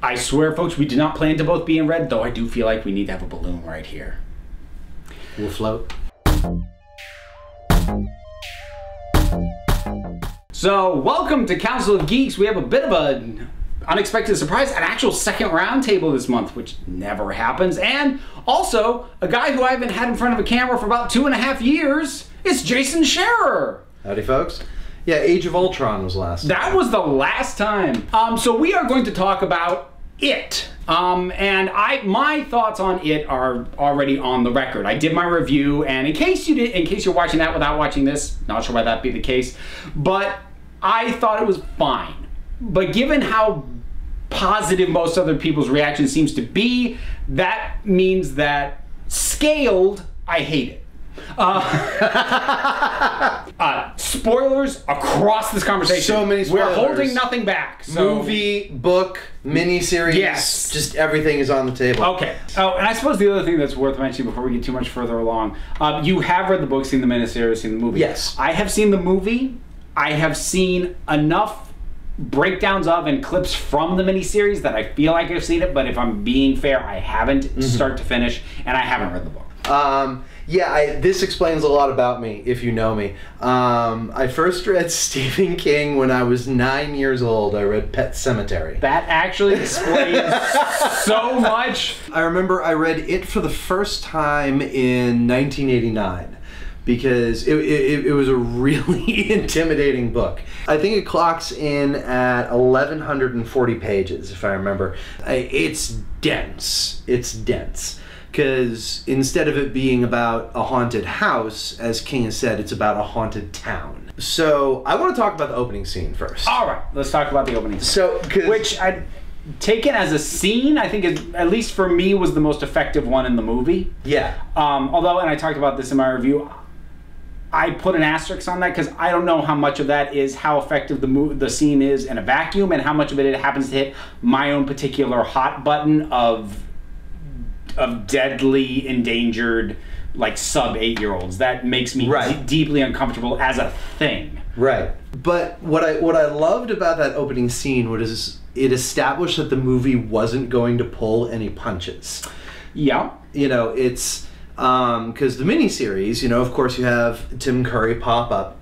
I swear, folks, we did not plan to both be in red, though I do feel like we need to have a balloon right here. We'll float. So, welcome to Council of Geeks. We have a bit of an unexpected surprise, an actual second roundtable this month, which never happens. And also, a guy who I haven't had in front of a camera for about 2.5 years. It's Jason Scherer. Howdy, folks. Yeah, Age of Ultron was last. That was the last time. So we are going to talk about It. And my thoughts on It are already on the record. I did my review, and in case you're watching that without watching this, not sure why that'd be the case, but I thought it was fine. But given how positive most other people's reaction seems to be, that means that scaled, I hate it. Spoilers across this conversation. So many spoilers. We're holding nothing back. So. Movie, book, miniseries. Yes. Just everything is on the table. Okay. Oh, and I suppose the other thing that's worth mentioning before we get too much further along, you have read the book, seen the miniseries, seen the movie. Yes. I have seen the movie. I have seen enough breakdowns of and clips from the miniseries that I feel like I've seen it, but if I'm being fair, I haven't start to finish, and I haven't read the book. Yeah, this explains a lot about me, if you know me. I first read Stephen King when I was 9 years old. I read Pet Sematary. That actually explains so much. I remember I read it for the first time in 1989. Because it was a really intimidating book. I think it clocks in at 1,140 pages, if I remember. It's dense. It's dense. Because instead of it being about a haunted house, as King has said, it's about a haunted town. So I want to talk about the opening scene first. All right, let's talk about the opening scene. So, which I taken as a scene, I think, at least for me, was the most effective one in the movie. Yeah. Although, and I talked about this in my review, I put an asterisk on that because I don't know how much of that is how effective the scene is in a vacuum, and how much of it happens to hit my own particular hot button of deadly endangered, like, sub 8-year-olds. That makes me deeply uncomfortable as a thing. Right. But what I loved about that opening scene was it established that the movie wasn't going to pull any punches. Yeah. You know, it's because the miniseries, you know, of course you have Tim Curry pop up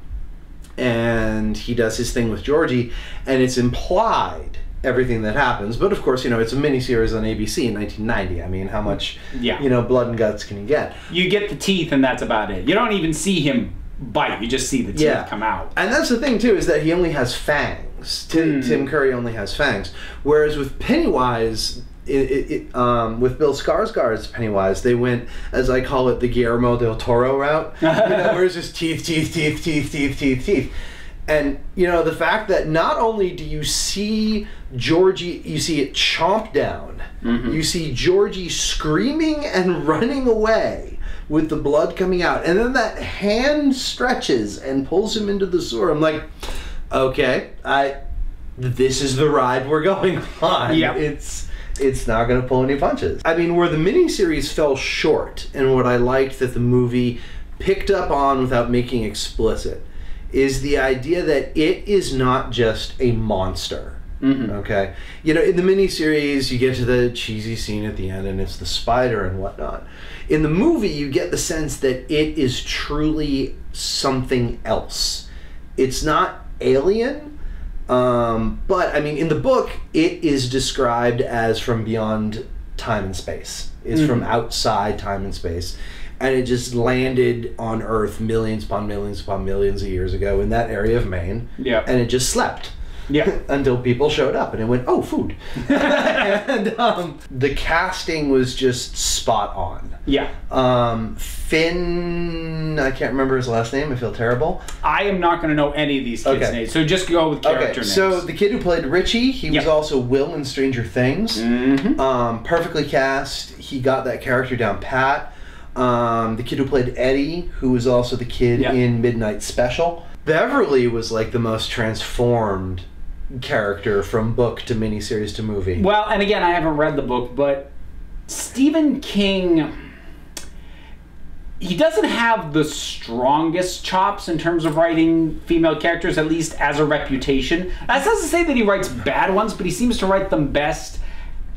and he does his thing with Georgie, and it's implied everything that happens, but of course, you know, it's a miniseries on ABC in 1990. I mean, how much, you know, blood and guts can you get? You get the teeth, and that's about it. You don't even see him bite. You just see the teeth come out. And that's the thing, too, is that he only has fangs. Tim Curry only has fangs. Whereas with Pennywise, with Bill Skarsgård's Pennywise, they went, as I call it, the Guillermo del Toro route. You know, where it's just teeth, teeth, teeth, teeth, teeth, teeth, teeth. And, you know, the fact that not only do you see Georgie, you see it chomp down, you see Georgie screaming and running away with the blood coming out, and then that hand stretches and pulls him into the sewer. I'm like, okay, this is the ride we're going on. Yeah. It's not going to pull any punches. I mean, where the miniseries fell short, and what I liked that the movie picked up on without making explicit, is the idea that it is not just a monster. Okay? You know, in the miniseries, you get to the cheesy scene at the end, and it's the spider and whatnot. In the movie, you get the sense that it is truly something else. It's not alien, but, I mean, in the book, it is described as from beyond time and space. It's from outside time and space. And it just landed on Earth millions upon millions upon millions of years ago in that area of Maine. Yeah. And it just slept. Yeah. Until people showed up and it went, oh, food. And the casting was just spot on. Yeah. Finn, I can't remember his last name. I feel terrible. I am not going to know any of these kids' names, so just go with character names. So the kid who played Richie, he was also Will in Stranger Things. Perfectly cast. He got that character down pat. The kid who played Eddie, who was also the kid in Midnight Special. Beverly was like the most transformed character from book to miniseries to movie. Well, and again, I haven't read the book, but Stephen King, he doesn't have the strongest chops in terms of writing female characters, at least as a reputation. That doesn't say that he writes bad ones, but he seems to write them best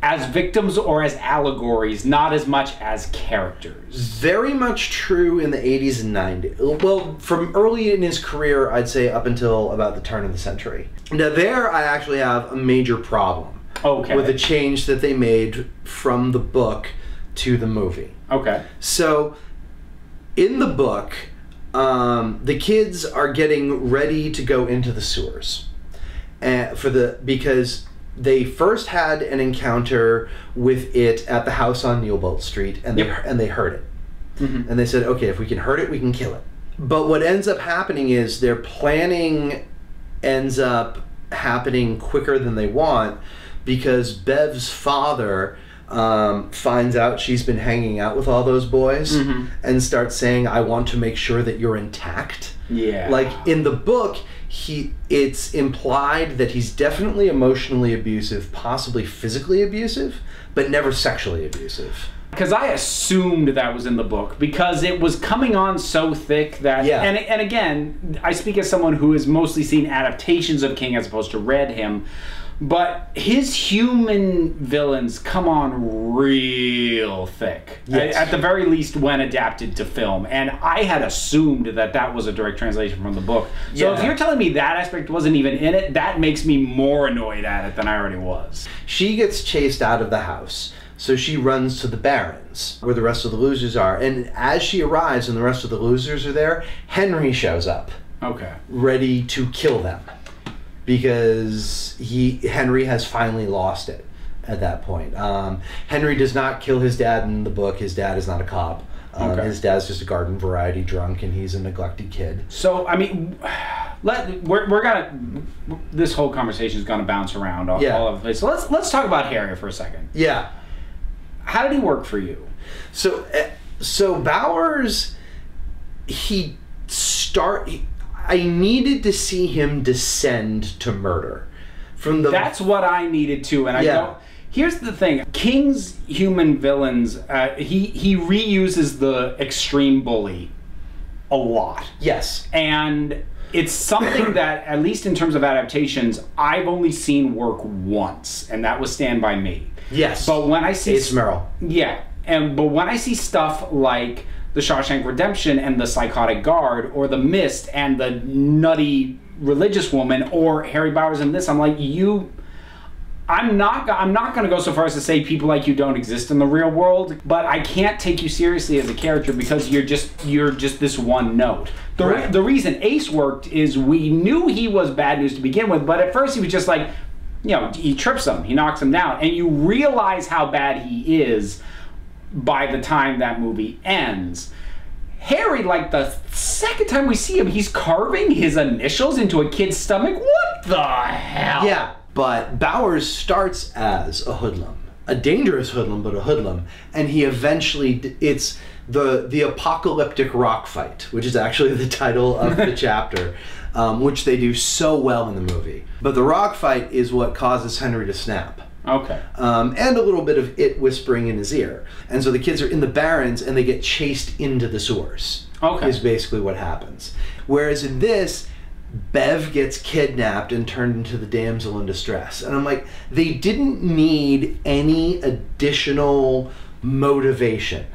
as victims or as allegories, not as much as characters. Very much true in the 80s and 90s. Well, from early in his career, I'd say up until about the turn of the century. Now there, I actually have a major problem with the change that they made from the book to the movie. Okay. So, in the book, the kids are getting ready to go into the sewers, because they first had an encounter with it at the house on Newbolt Street, and they heard it, and they said, okay, if we can hurt it, we can kill it. But what ends up happening is their planning ends up happening quicker than they want, because Bev's father finds out she's been hanging out with all those boys and starts saying, I want to make sure that you're intact. Yeah. Like in the book, it's implied that he's definitely emotionally abusive, possibly physically abusive, but never sexually abusive. Because I assumed that was in the book, because it was coming on so thick that... Yeah. And again, I speak as someone who has mostly seen adaptations of King as opposed to read him. But his human villains come on real thick, yes. at the very least when adapted to film. And I had assumed that was a direct translation from the book. So if you're telling me that aspect wasn't even in it, that makes me more annoyed at it than I already was. She gets chased out of the house, so she runs to the Barrens, where the rest of the losers are. And as she arrives and the rest of the losers are there, Henry shows up. Okay. Ready to kill them. Because Henry has finally lost it at that point. Henry does not kill his dad in the book. His dad is not a cop. His dad's just a garden variety drunk, and he's a neglected kid. So, I mean, this whole conversation is gonna bounce around all of this. So let's talk about Harry for a second. Yeah. How did he work for you? So Bowers, I needed to see him descend to murder. That's what I needed too, and I don't. Here's the thing: King's human villains, he reuses the extreme bully a lot. Yes, and it's something that, at least in terms of adaptations, I've only seen work once, and that was Stand By Me. Yes, but when I see Merrill, but when I see stuff like The Shawshank Redemption and The Psychotic Guard, or The Mist and the nutty religious woman, or Harry Bowers in this, I'm like, I'm not going to go so far as to say people like you don't exist in the real world, but I can't take you seriously as a character because you're just this one note. The reason Ace worked is we knew he was bad news to begin with, but at first he was just like, he trips him, he knocks him down, and you realize how bad he is by the time that movie ends. Harry, like the second time we see him, he's carving his initials into a kid's stomach. What the hell? Yeah, but Bowers starts as a hoodlum. A dangerous hoodlum, but a hoodlum. And he eventually, it's the apocalyptic rock fight, which is actually the title of the chapter, which they do so well in the movie. But the rock fight is what causes Henry to snap. Okay. And a little bit of it whispering in his ear. And so the kids are in the Barrens and they get chased into the sewers. Okay. Is basically what happens. Whereas in this, Bev gets kidnapped and turned into the damsel in distress. And I'm like, they didn't need any additional motivation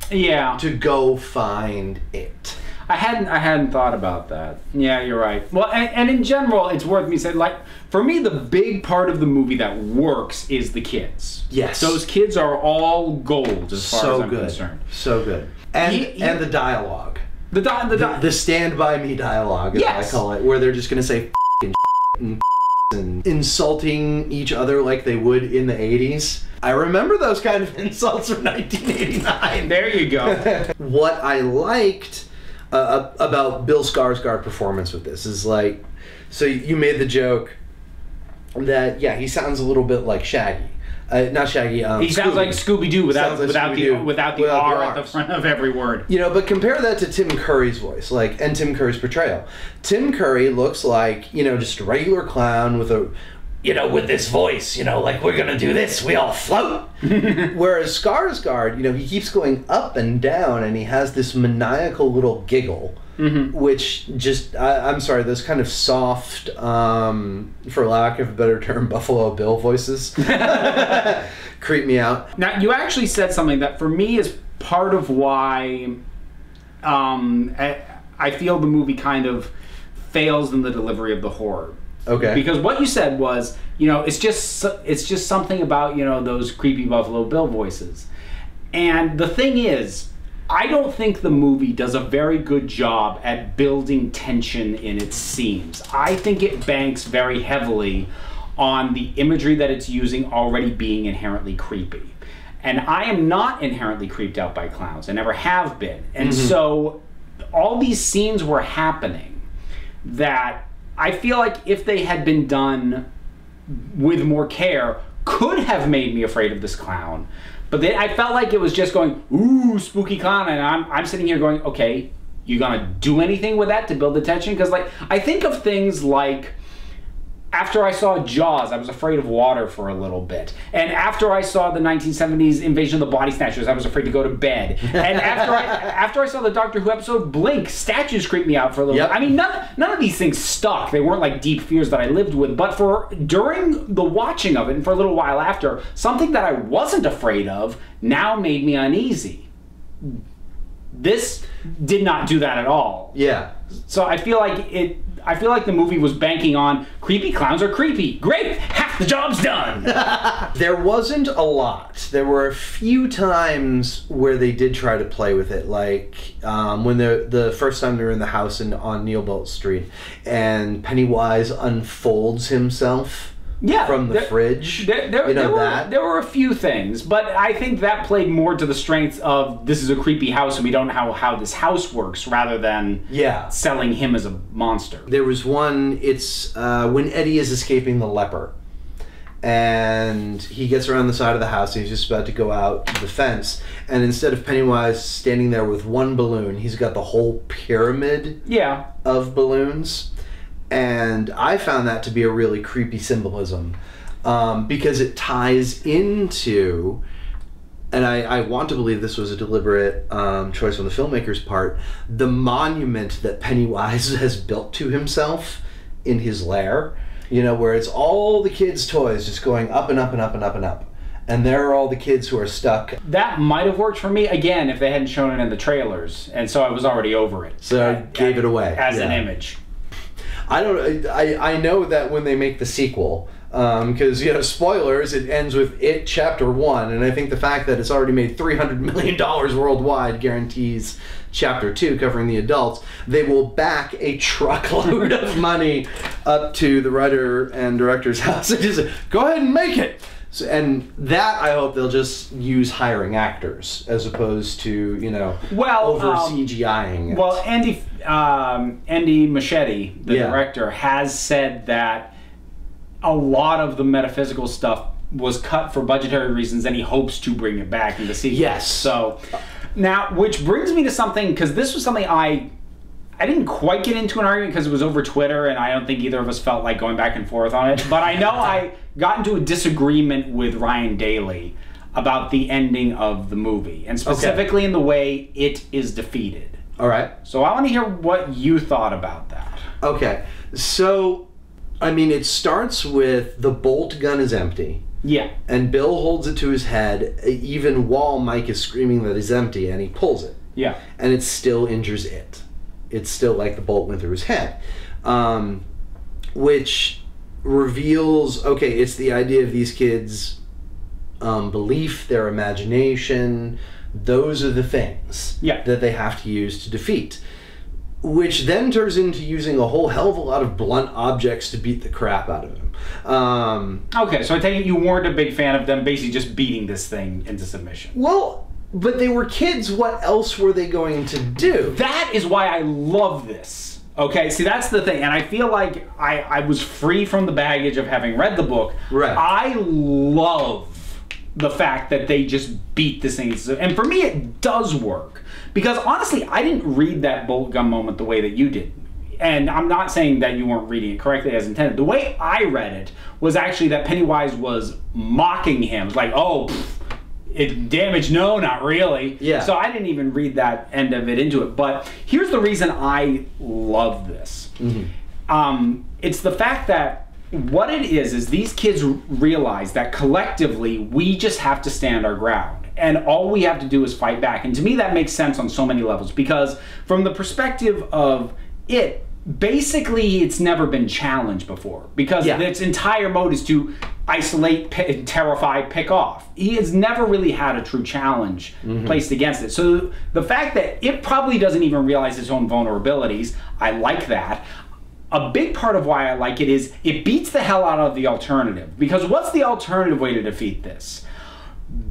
to go find it. I hadn't thought about that. Yeah, you're right. Well, and in general, it's worth me saying, like, for me, the big part of the movie that works is the kids. Yes. Those kids are all gold as far as I'm concerned. So good. And the dialogue. The Stand By Me dialogue, as I call it, where they're just going to say and insulting each other like they would in the 80s. I remember those kind of insults from 1989. There you go. What I liked about Bill Skarsgård's performance with this is like, so you made the joke that he sounds a little bit like Shaggy, not Shaggy. He sounds like Scooby-Doo without the R at the front of every word. But compare that to Tim Curry's voice, and Tim Curry's portrayal. Tim Curry looks like just a regular clown with a with this voice, like we're gonna do this, we all float. Whereas Skarsgård, he keeps going up and down, and he has this maniacal little giggle, which just, I'm sorry, those kind of soft, for lack of a better term, Buffalo Bill voices creep me out. Now, you actually said something that for me is part of why I feel the movie kind of fails in the delivery of the horror. Okay. Because what you said was, it's just something about, those creepy Buffalo Bill voices. And the thing is, I don't think the movie does a very good job at building tension in its scenes. I think it banks very heavily on the imagery that it's using already being inherently creepy. And I am not inherently creeped out by clowns. I never have been. And so all these scenes were happening that I feel like if they had been done with more care, could have made me afraid of this clown. But then I felt like it was just going, ooh, spooky clown, and I'm sitting here going, okay, you gonna do anything with that to build the tension? Because like, I think of things like, after I saw Jaws, I was afraid of water for a little bit. And after I saw the 1970s Invasion of the Body Snatchers, I was afraid to go to bed. And after I saw the Doctor Who episode Blink, statues creeped me out for a little bit. I mean, none of these things stuck. They weren't like deep fears that I lived with. But during the watching of it, and for a little while after, something that I wasn't afraid of now made me uneasy. This did not do that at all. Yeah. So I feel like the movie was banking on creepy clowns are creepy. Great, half the job's done. There wasn't a lot. There were a few times where they did try to play with it, like when the first time they were in the house on Neilbolt Street, and Pennywise unfolds himself. From the fridge. There were a few things, but I think that played more to the strengths of this is a creepy house and we don't know how this house works, rather than selling him as a monster. There was one, it's when Eddie is escaping the leper, and he gets around the side of the house and he's just about to go out the fence, and instead of Pennywise standing there with one balloon, he's got the whole pyramid of balloons. And I found that to be a really creepy symbolism, because it ties into, and I want to believe this was a deliberate choice on the filmmaker's part, the monument that Pennywise has built to himself in his lair, where it's all the kids' toys just going up and up and up and up and up. And there are all the kids who are stuck. That might have worked for me, again, if they hadn't shown it in the trailers, and so I was already over it. So I gave it away. As an image. I know that when they make the sequel, because spoilers, it ends with It Chapter 1, and I think the fact that it's already made $300 million worldwide guarantees Chapter 2, covering the adults. They will back a truckload of money up to the writer and director's house and just say, go ahead and make it. So, and that I hope they'll just use hiring actors as opposed to over CGIing it. Well, Andy Machete, the director, has said that a lot of the metaphysical stuff was cut for budgetary reasons, and he hopes to bring it back in the sequel. Yes. So now, which brings me to something, because this was something I didn't quite get into an argument because it was over Twitter, and I don't think either of us felt like going back and forth on it. But I know I got into a disagreement with Ryan Daly about the ending of the movie, and specifically in the way it is defeated. All right. So I want to hear what you thought about that. Okay. So, I mean, it starts with the bolt gun is empty. Yeah. And Bill holds it to his head, even while Mike is screaming that it's empty, and he pulls it. Yeah. And it still injures it. It's still like the bolt went through his head. Which reveals, okay, it's the idea of these kids' belief, their imagination. Those are the things that they have to use to defeat. Which then turns into using a whole hell of a lot of blunt objects to beat the crap out of him. Okay, so I take it you weren't a big fan of them basically just beating this thing into submission. Well, but they were kids. What else were they going to do? That is why I love this. Okay, see, that's the thing. And I feel like I was free from the baggage of having read the book. Right. I love the fact that they just beat this thing. And for me, it does work. Because honestly, I didn't read that bolt gun moment the way that you did. And I'm not saying that you weren't reading it correctly as intended. The way I read it was actually that Pennywise was mocking him. Like, oh, it damaged, no, not really. Yeah. So I didn't even read that end of it into it. But here's the reason I love this. Mm-hmm. It's the fact that what it is these kids realize that collectively we just have to stand our ground. And all we have to do is fight back. And to me, that makes sense on so many levels, because from the perspective of it, basically it's never been challenged before, because its entire mode is to isolate, terrify, pick off. He has never really had a true challenge placed against it. So the fact that it probably doesn't even realize its own vulnerabilities, I like that. A big part of why I like it is it beats the hell out of the alternative. Because what's the alternative way to defeat this?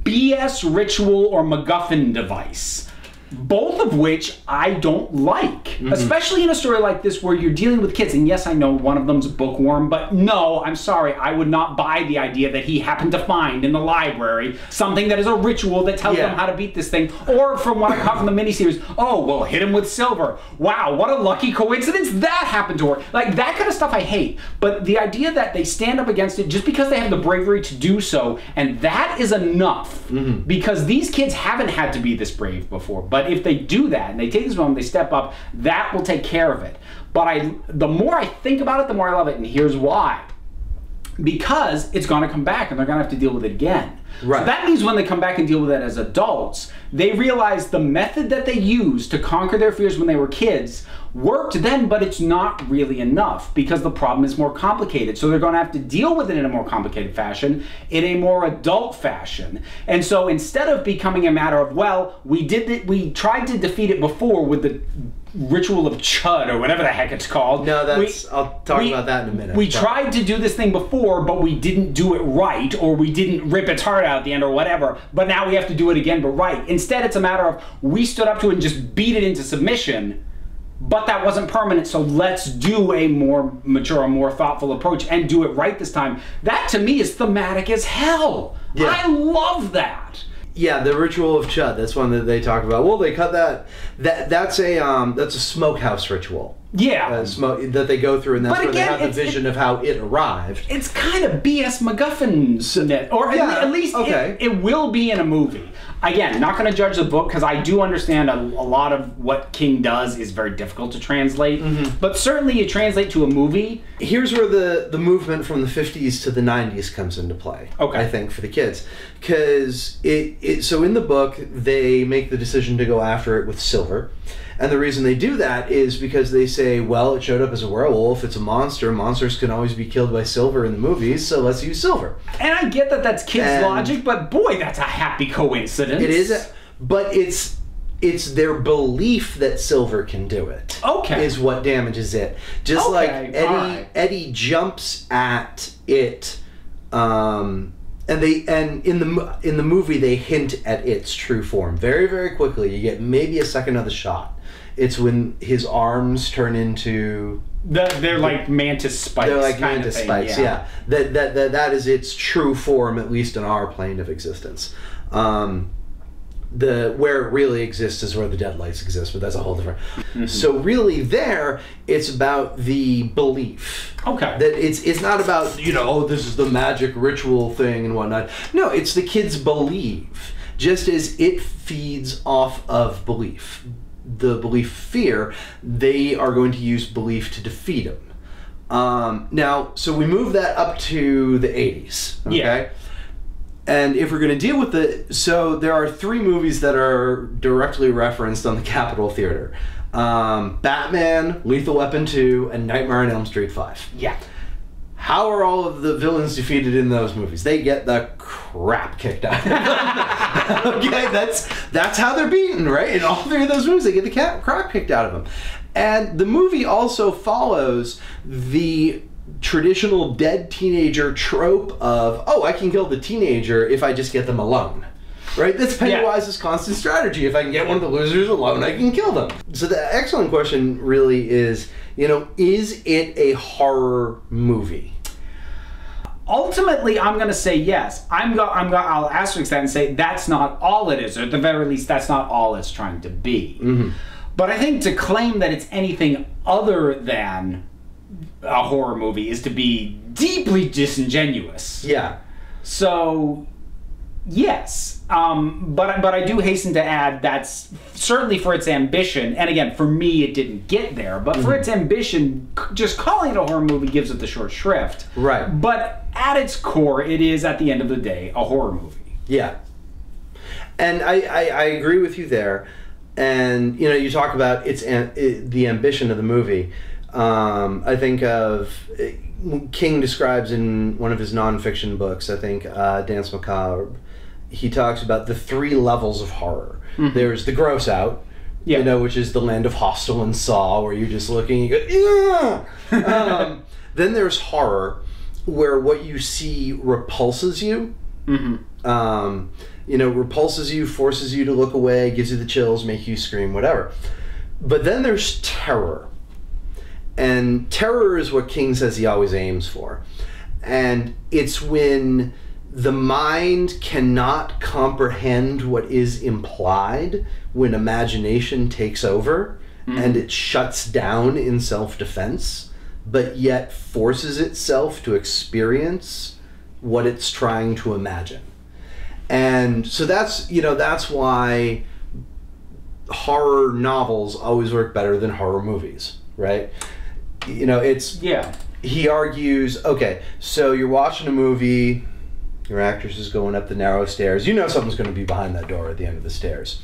BS ritual or MacGuffin device. Both of which I don't like, especially in a story like this where you're dealing with kids. And yes, I know one of them's a bookworm, but no, I'm sorry, I would not buy the idea that he happened to find in the library something that is a ritual that tells them how to beat this thing. Or from what I caught from the miniseries, oh, well, hit him with silver. Wow, what a lucky coincidence that happened to her. Like, that kind of stuff I hate. But the idea that they stand up against it just because they have the bravery to do so, and that is enough. Because these kids haven't had to be this brave before. But if they do that and they take this moment, they step up, that will take care of it. But the more I think about it, the more I love it, and here's why. Because it's going to come back and they're going to have to deal with it again. Right. So that means when they come back and deal with it as adults, they realize the method that they used to conquer their fears when they were kids worked then, but it's not really enough because the problem is more complicated. So they're going to have to deal with it in a more complicated fashion, in a more adult fashion. And so instead of becoming a matter of, well, we tried to defeat it before with the ritual of Chud or whatever the heck it's called. No, I'll talk about that in a minute. We tried to do this thing before, but we didn't do it right, or we didn't rip its heart out at the end or whatever, but now we have to do it again, but right. Instead, it's a matter of we stood up to it and just beat it into submission, but that wasn't permanent, so let's do a more mature, a more thoughtful approach and do it right this time. That, to me, is thematic as hell. Yeah. I love that. Yeah, the ritual of Chud. That's one that they talk about. Well, they cut that. That's a smokehouse ritual. Yeah, that they go through, and that's where they have the vision of how it arrived. It's kind of BS MacGuffin, or at least it will be in a movie. Again, not going to judge the book because I do understand a lot of what King does is very difficult to translate, but certainly you translate to a movie. Here's where the movement from the 50s to the 90s comes into play. Okay, I think for the kids, because so in the book they make the decision to go after it with silver. And the reason they do that is because they say, well, it showed up as a werewolf, it's a monster, monsters can always be killed by silver in the movies, so let's use silver. And I get that that's kids' logic, but boy, that's a happy coincidence. It is, but it's their belief that silver can do it. Okay. Is what damages it. Just like Eddie jumps at it, and in the movie they hint at its true form very, very quickly. You get maybe a second of the shot. It's when his arms turn into they're like mantis spikes. They're like mantis spikes. Yeah. That is its true form, at least in our plane of existence. Where it really exists is where the deadlights exist, but that's a whole different. So really, it's about the belief. Okay. That it's not about this is the magic ritual thing and whatnot. No, it's the kids' belief. Just as it feeds off of belief. The belief fear, they are going to use belief to defeat him. Now, so we move that up to the 80s, okay? Yeah. And if we're going to deal with so there are 3 movies that are directly referenced on the Capitol Theater. Batman, Lethal Weapon 2, and Nightmare on Elm Street 5. Yeah. How are all of the villains defeated in those movies? They get the crap kicked out of them. Okay, that's how they're beaten, right? In all 3 of those movies, they get the crap kicked out of them. And the movie also follows the traditional dead teenager trope of, oh, I can kill the teenager if I just get them alone. Right? That's Pennywise's constant strategy. If I can get one of the losers alone, I can kill them. So the excellent question really is, is it a horror movie? Ultimately, I'm going to say yes. I'll asterisk that and say that's not all it is, or at the very least, that's not all it's trying to be. But I think to claim that it's anything other than a horror movie is to be deeply disingenuous. Yeah. So Yes, but I do hasten to add that's certainly for its ambition, and again, for me, it didn't get there, but for its ambition, just calling it a horror movie gives it the short shrift. Right. But at its core, it is, at the end of the day, a horror movie. Yeah. And I agree with you there. And, you know, you talk about the ambition of the movie. I think of... King describes in one of his nonfiction books, I think, Dance Macabre, he talks about the 3 levels of horror. There's the gross out, you know, which is the land of Hostel and Saw, where you're just looking and you go, then there's horror, where what you see repulses you. You know, repulses you, forces you to look away, gives you the chills, make you scream, whatever. But then there's terror. And terror is what King says he always aims for. And it's when the mind cannot comprehend what is implied, when imagination takes over and it shuts down in self-defense, but yet forces itself to experience what it's trying to imagine. And so that's, you know, that's why horror novels always work better than horror movies, right? You know, it's... Yeah. He argues, okay, so you're watching a movie, your actress is going up the narrow stairs, you know something's going to be behind that door at the end of the stairs.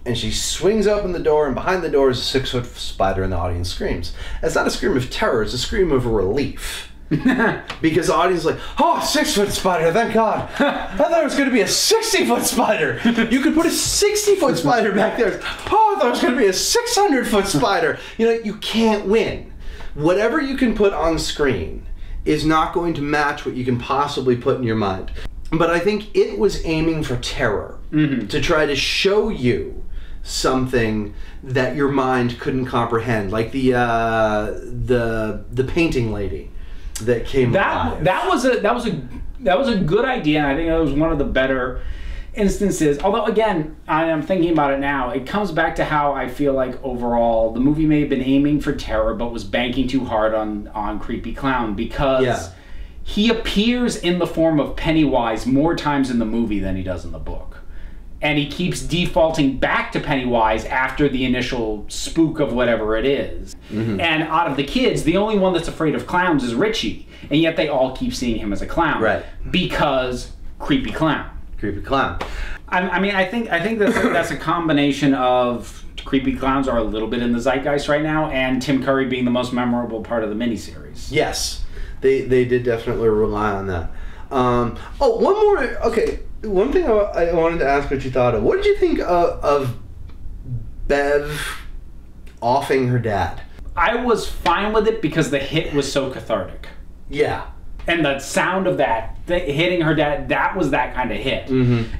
And she swings open the door, and behind the door is a 6-foot spider, and the audience screams. It's not a scream of terror, it's a scream of relief. Because the audience is like, oh, 6-foot spider, thank God. I thought it was going to be a 60-foot spider. You could put a 60-foot spider back there. Oh, I thought it was going to be a 600-foot spider. You know, you can't win. Whatever you can put on screen is not going to match what you can possibly put in your mind. But I think it was aiming for terror, to try to show you something that your mind couldn't comprehend, like the painting lady that came alive. That was a good idea, and I think that was one of the better instances. Although again, I'm thinking about it now, it comes back to how I feel like overall the movie may have been aiming for terror but was banking too hard on creepy clown, because he appears in the form of Pennywise more times in the movie than he does in the book. And he keeps defaulting back to Pennywise after the initial spook of whatever it is. And out of the kids, the only one that's afraid of clowns is Richie. And yet they all keep seeing him as a clown. Right. Because creepy clown. Creepy clown. I mean, I think that's a combination of creepy clowns are a little bit in the zeitgeist right now, and Tim Curry being the most memorable part of the miniseries. Yes, they did definitely rely on that. Oh, one more. Okay, one thing I wanted to ask what you thought of. What did you think of Bev offing her dad? I was fine with it because the hit was so cathartic. Yeah. And the sound of that hitting her dad, that was that kind of hit.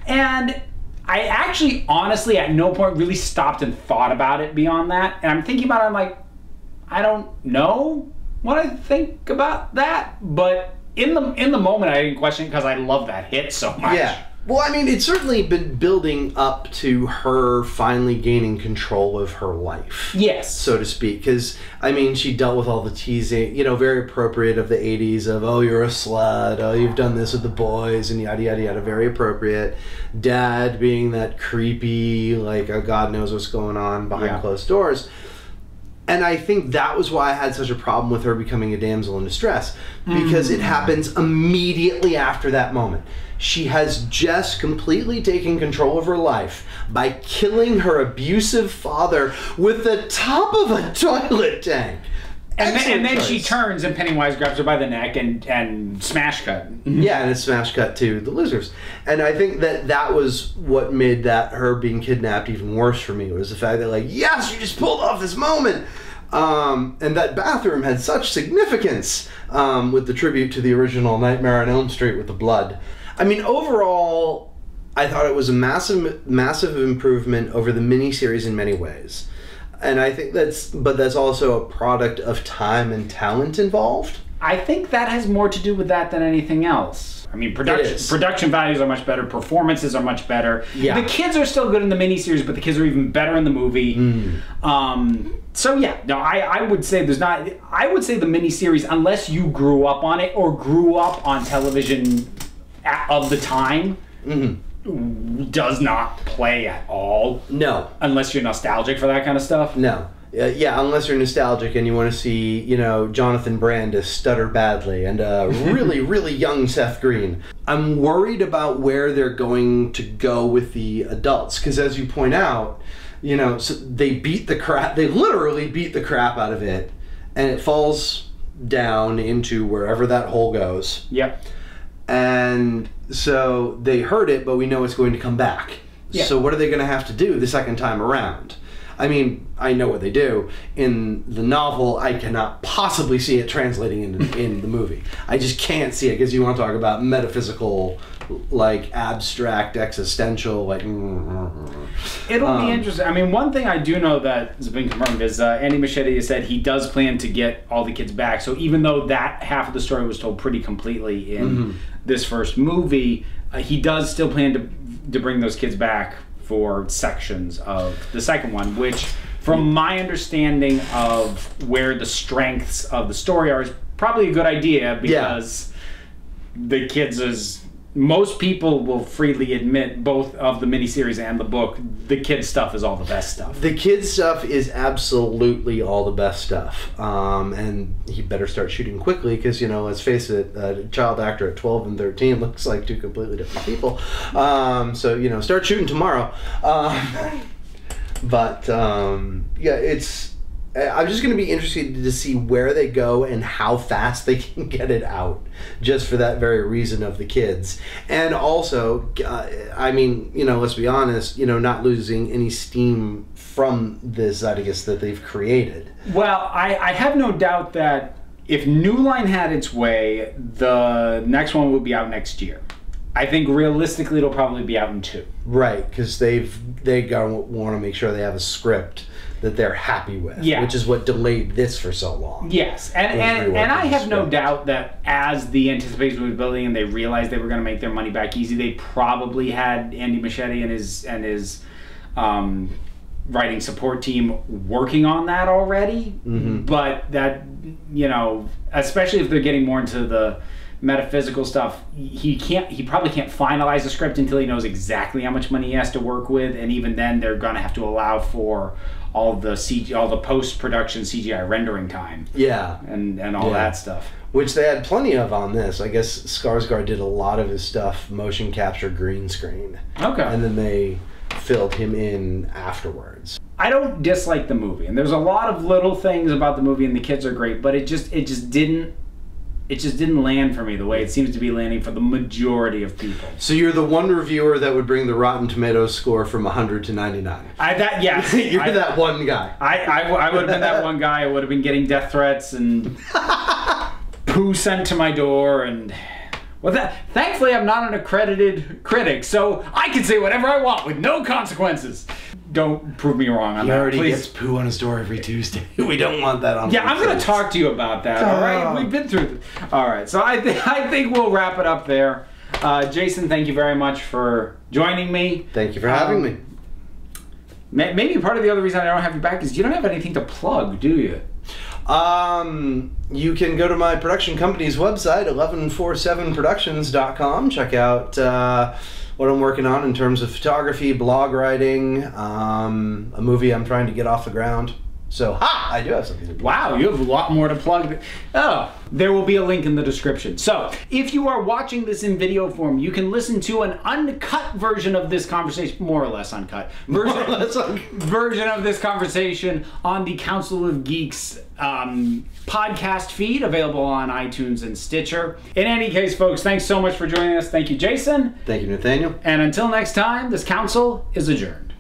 And I actually, honestly, at no point really stopped and thought about it beyond that. And I'm thinking about it, I'm like, I don't know what I think about that. But in the moment, I didn't question it because I love that hit so much. Yeah. Well, I mean, it's certainly been building up to her finally gaining control of her life. Yes. So to speak. Because, I mean, she dealt with all the teasing, you know, very appropriate of the 80s of, oh, you're a slut, oh, you've done this with the boys, and yada, yada, yada. Very appropriate. Dad being that creepy, like, oh, God knows what's going on behind closed doors. And I think that was why I had such a problem with her becoming a damsel in distress. Because it happens immediately after that moment. She has just completely taken control of her life by killing her abusive father with the top of a toilet tank. And then she turns and Pennywise grabs her by the neck and smash cut. Yeah, and it's smash cut to the losers. And I think that was what made that her being kidnapped even worse for me, was the fact that, like, yes, you just pulled off this moment. And that bathroom had such significance with the tribute to the original Nightmare on Elm Street with the blood. I mean, overall, I thought it was a massive improvement over the miniseries in many ways. And I think that's also a product of time and talent involved. I think that has more to do with that than anything else. I mean, production values are much better, performances are much better. Yeah. The kids are still good in the miniseries, but the kids are even better in the movie. So yeah, no, I would say I would say the miniseries, unless you grew up on it or grew up on television of the time, does not play at all. No. Unless you're nostalgic for that kind of stuff. No. Yeah, unless you're nostalgic and you want to see, you know, Jonathan Brandis stutter badly and really, really young Seth Green. I'm worried about where they're going to go with the adults, because as you point out, you know, so they literally beat the crap out of it, and it falls down into wherever that hole goes. Yep. And so they hurt it, but we know it's going to come back. Yeah. So what are they going to have to do the second time around? I mean, I know what they do. In the novel, I cannot possibly see it translating in the movie. I just can't see it, because you want to talk about metaphysical, like, abstract, existential, like... It'll be interesting. I mean, one thing I do know that has been confirmed is Andy Muschietti has said he does plan to get all the kids back. So even though that half of the story was told pretty completely in this first movie, he does still plan to bring those kids back for sections of the second one, which, from my understanding of where the strengths of the story are, is probably a good idea, because the kids, as most people will freely admit, both of the miniseries and the book, the kids stuff is all the best stuff. The kids stuff is absolutely all the best stuff. And he better start shooting quickly, because, you know, let's face it, a child actor at 12 and 13 looks like two completely different people. So, you know, start shooting tomorrow. Yeah, I'm just going to be interested to see where they go and how fast they can get it out, just for that very reason of the kids. And also, I mean, you know, let's be honest, you know, not losing any steam from the zeitgeist that they've created. Well, I have no doubt that if New Line had its way, the next one would be out next year. I think realistically it'll probably be out in 2. Right, because they want to make sure they have a script that they're happy with, which is what delayed this for so long. Yes, and I have no doubt that as the anticipation was building and they realized they were going to make their money back easy, they probably had Andy Muschietti and his writing support team working on that already. But that, you know, especially if they're getting more into the metaphysical stuff, he probably can't finalize the script until he knows exactly how much money he has to work with, and even then they're going to have to allow for all the post-production CGI rendering time. Yeah. And all that stuff. Which they had plenty of on this. I guess Skarsgård did a lot of his stuff motion capture green screen. Okay. And then they filled him in afterwards. I don't dislike the movie, and there's a lot of little things about the movie, and the kids are great, but it just didn't land for me the way it seems to be landing for the majority of people. So you're the one reviewer that would bring the Rotten Tomatoes score from 100 to 99. Yes. You're that one guy. I would have been that one guy. I would have been getting death threats and poo sent to my door, and thankfully I'm not an accredited critic, so I can say whatever I want with no consequences. Don't prove me wrong on that. He already gets poo on his door every Tuesday. We don't want that on. Yeah, I'm going to talk to you about that. All right, we've been through this. All right, so I think we'll wrap it up there. Jason, thank you very much for joining me. Thank you for having me. Maybe part of the other reason I don't have you back is you don't have anything to plug, do you? You can go to my production company's website, 1147productions.com. Check out what I'm working on in terms of photography, blog writing, a movie I'm trying to get off the ground. So, I do have something to plug. Wow, you have a lot more to plug. Oh, there will be a link in the description. So, if you are watching this in video form, you can listen to an uncut version of this conversation, more or less uncut, version of this conversation on the Council of Geeks podcast feed, available on iTunes and Stitcher. In any case, folks, thanks so much for joining us. Thank you, Jason. Thank you, Nathaniel. And until next time, this council is adjourned.